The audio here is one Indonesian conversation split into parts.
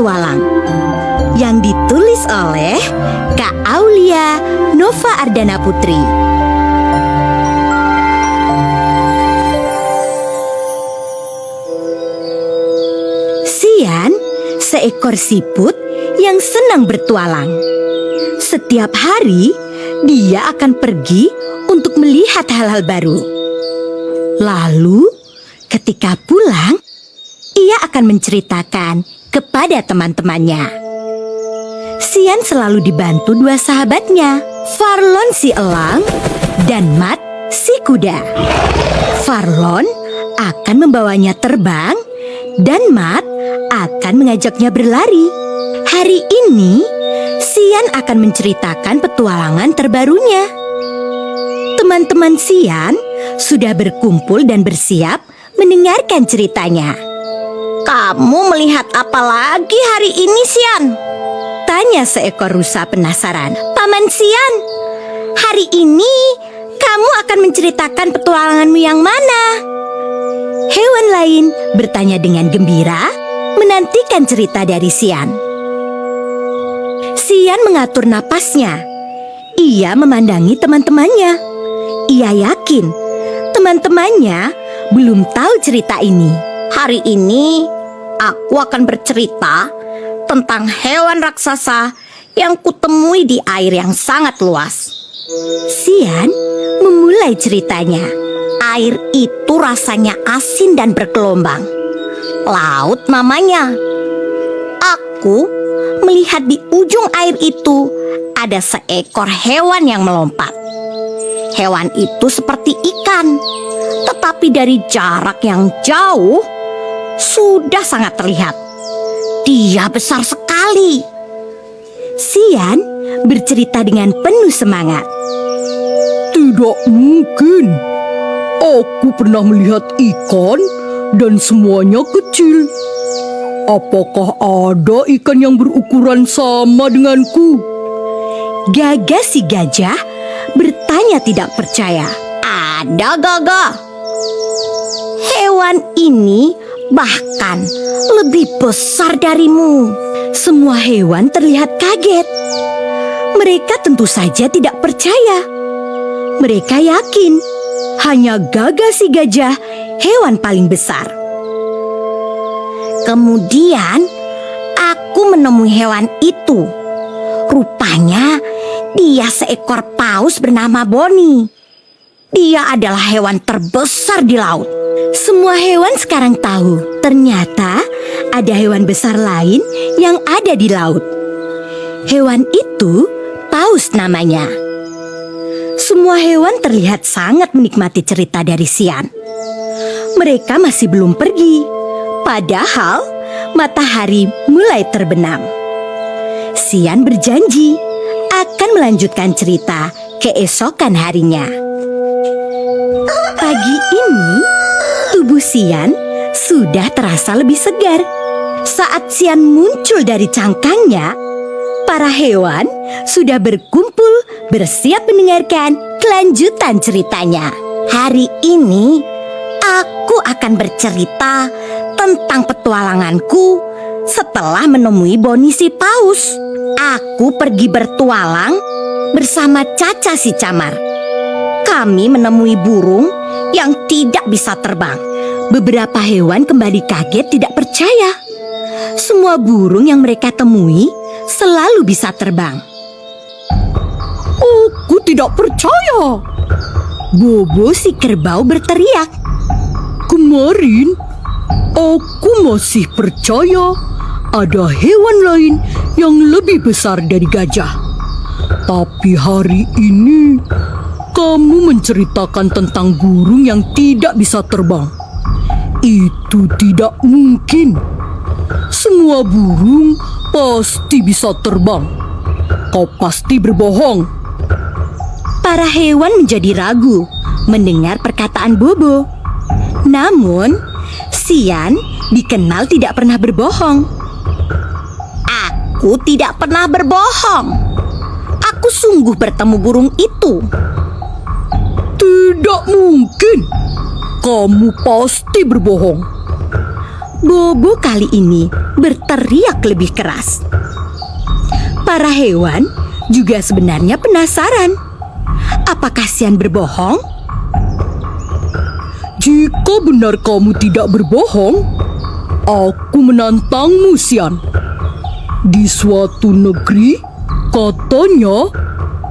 Petualang yang ditulis oleh Kak Aulia Nova Ardana Putri. Sian, seekor siput yang senang bertualang. Setiap hari, dia akan pergi untuk melihat hal-hal baru. Lalu, ketika pulang, ia akan menceritakan kepada teman-temannya. Sian selalu dibantu dua sahabatnya, Farlon si elang dan Mat si kuda. Farlon akan membawanya terbang dan Mat akan mengajaknya berlari. Hari ini, Sian akan menceritakan petualangan terbarunya. Teman-teman Sian sudah berkumpul dan bersiap mendengarkan ceritanya. Kamu melihat apa lagi hari ini, Sian? Tanya seekor rusa penasaran. Paman Sian, hari ini kamu akan menceritakan petualanganmu yang mana? Hewan lain bertanya dengan gembira, menantikan cerita dari Sian. Sian mengatur napasnya. Ia memandangi teman-temannya. Ia yakin teman-temannya belum tahu cerita ini. Hari ini aku akan bercerita tentang hewan raksasa yang kutemui di air yang sangat luas. Sian memulai ceritanya. Air itu rasanya asin dan bergelombang. Laut namanya. Aku melihat di ujung air itu ada seekor hewan yang melompat. Hewan itu seperti ikan, tetapi dari jarak yang jauh sudah sangat terlihat. Dia besar sekali. Sian bercerita dengan penuh semangat. Tidak mungkin. Aku pernah melihat ikan dan semuanya kecil. Apakah ada ikan yang berukuran sama denganku? Gagah si gajah bertanya tidak percaya. Ada, Gagah. Hewan ini bahkan lebih besar darimu. Semua hewan terlihat kaget. Mereka tentu saja tidak percaya. Mereka yakin hanya Gagah si gajah hewan paling besar. Kemudian aku menemui hewan itu. Rupanya dia seekor paus bernama Boni. Dia adalah hewan terbesar di laut. Semua hewan sekarang tahu ternyata ada hewan besar lain yang ada di laut. Hewan itu paus namanya. Semua hewan terlihat sangat menikmati cerita dari Sian. Mereka masih belum pergi, padahal matahari mulai terbenam. Sian berjanji akan melanjutkan cerita keesokan harinya. Pagi ini, tubuh Sian sudah terasa lebih segar. Saat Sian muncul dari cangkangnya, para hewan sudah berkumpul bersiap mendengarkan kelanjutan ceritanya. Hari ini aku akan bercerita tentang petualanganku setelah menemui Boni si paus. Aku pergi bertualang bersama Caca si camar. Kami menemui burung yang tidak bisa terbang. Beberapa hewan kembali kaget tidak percaya. Semua burung yang mereka temui selalu bisa terbang. Aku tidak percaya. Bobo si kerbau berteriak. Kemarin, aku masih percaya ada hewan lain yang lebih besar dari gajah. Tapi hari ini, kamu menceritakan tentang burung yang tidak bisa terbang. Itu tidak mungkin. Semua burung pasti bisa terbang. Kau pasti berbohong. Para hewan menjadi ragu mendengar perkataan Bobo. Namun, Sian dikenal tidak pernah berbohong. Aku tidak pernah berbohong. Aku sungguh bertemu burung itu. Tidak mungkin. Kamu pasti berbohong. Bobo kali ini berteriak lebih keras. Para hewan juga sebenarnya penasaran. Apakah Sian berbohong? Jika benar kamu tidak berbohong, aku menantangmu, Sian. Di suatu negeri, katanya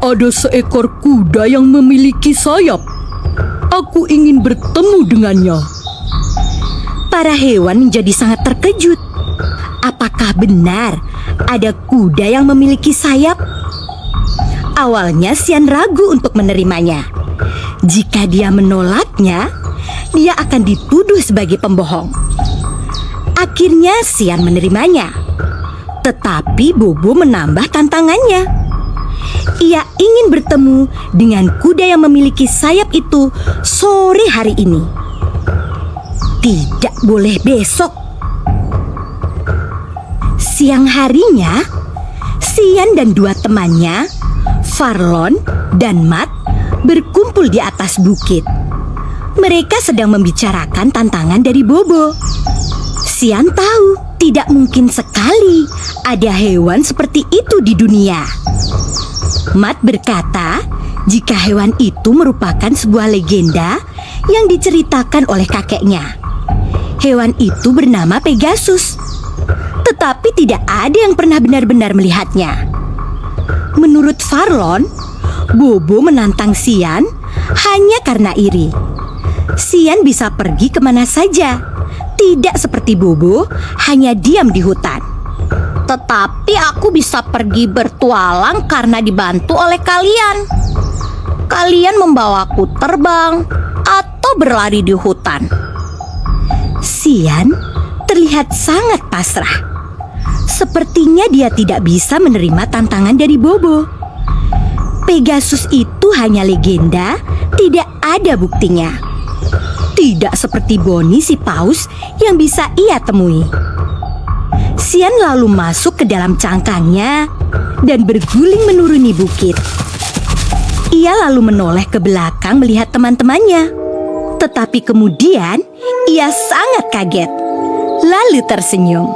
ada seekor kuda yang memiliki sayap. Aku ingin bertemu dengannya. Para hewan menjadi sangat terkejut. Apakah benar ada kuda yang memiliki sayap? Awalnya Sian ragu untuk menerimanya. Jika dia menolaknya, dia akan dituduh sebagai pembohong. Akhirnya Sian menerimanya. Tetapi Bobo menambah tantangannya. Ia ingin bertemu dengan kuda yang memiliki sayap itu sore hari ini. Tidak boleh besok. Siang harinya, Sian dan dua temannya, Farlon dan Matt, berkumpul di atas bukit. Mereka sedang membicarakan tantangan dari Bobo. Sian tahu tidak mungkin sekali ada hewan seperti itu di dunia. Matt berkata, jika hewan itu merupakan sebuah legenda yang diceritakan oleh kakeknya. Hewan itu bernama Pegasus, tetapi tidak ada yang pernah benar-benar melihatnya. Menurut Farlon, Bobo menantang Sian hanya karena iri. Sian bisa pergi kemana saja, tidak seperti Bobo hanya diam di hutan. Tetapi aku bisa pergi bertualang karena dibantu oleh kalian. Kalian membawaku terbang atau berlari di hutan. Sian terlihat sangat pasrah. Sepertinya dia tidak bisa menerima tantangan dari Bobo. Pegasus itu hanya legenda, tidak ada buktinya. Tidak seperti Bonnie si paus yang bisa ia temui. Sian lalu masuk ke dalam cangkangnya dan berguling menuruni bukit. Ia lalu menoleh ke belakang melihat teman-temannya. Tetapi kemudian ia sangat kaget, lalu tersenyum.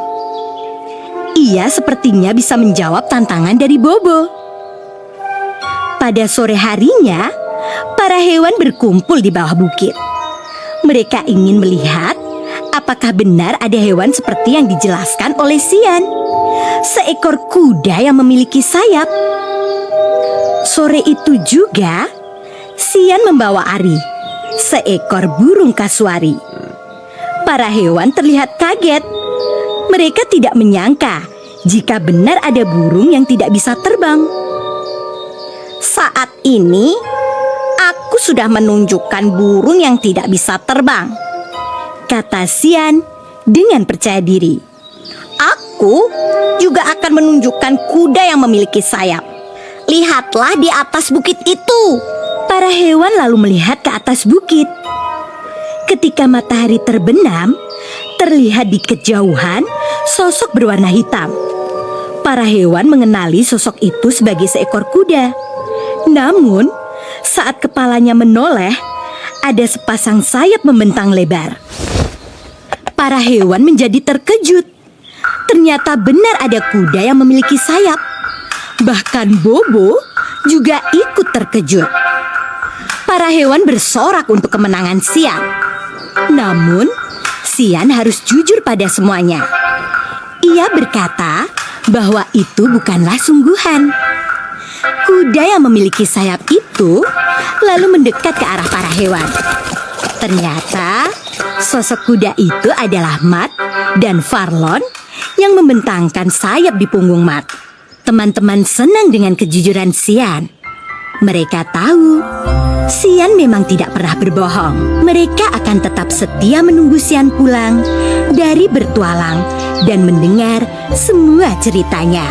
Ia sepertinya bisa menjawab tantangan dari Bobo. Pada sore harinya, para hewan berkumpul di bawah bukit. Mereka ingin melihat apakah benar ada hewan seperti yang dijelaskan oleh Sian, seekor kuda yang memiliki sayap. Sore itu juga, Sian membawa Ari, seekor burung kasuari. Para hewan terlihat kaget. Mereka tidak menyangka jika benar ada burung yang tidak bisa terbang. Saat ini, aku sudah menunjukkan burung yang tidak bisa terbang, kata Sian dengan percaya diri. Aku juga akan menunjukkan kuda yang memiliki sayap. Lihatlah di atas bukit itu. Para hewan lalu melihat ke atas bukit. Ketika matahari terbenam, terlihat di kejauhan sosok berwarna hitam. Para hewan mengenali sosok itu sebagai seekor kuda. Namun, saat kepalanya menoleh, ada sepasang sayap membentang lebar. Para hewan menjadi terkejut. Ternyata benar ada kuda yang memiliki sayap. Bahkan Bobo juga ikut terkejut. Para hewan bersorak untuk kemenangan Sian. Namun, Sian harus jujur pada semuanya. Ia berkata bahwa itu bukanlah sungguhan. Kuda yang memiliki sayap itu lalu mendekat ke arah para hewan. Ternyata sosok kuda itu adalah Matt dan Farlon yang membentangkan sayap di punggung Matt. Teman-teman senang dengan kejujuran Sian. Mereka tahu Sian memang tidak pernah berbohong. Mereka akan tetap setia menunggu Sian pulang dari bertualang dan mendengar semua ceritanya.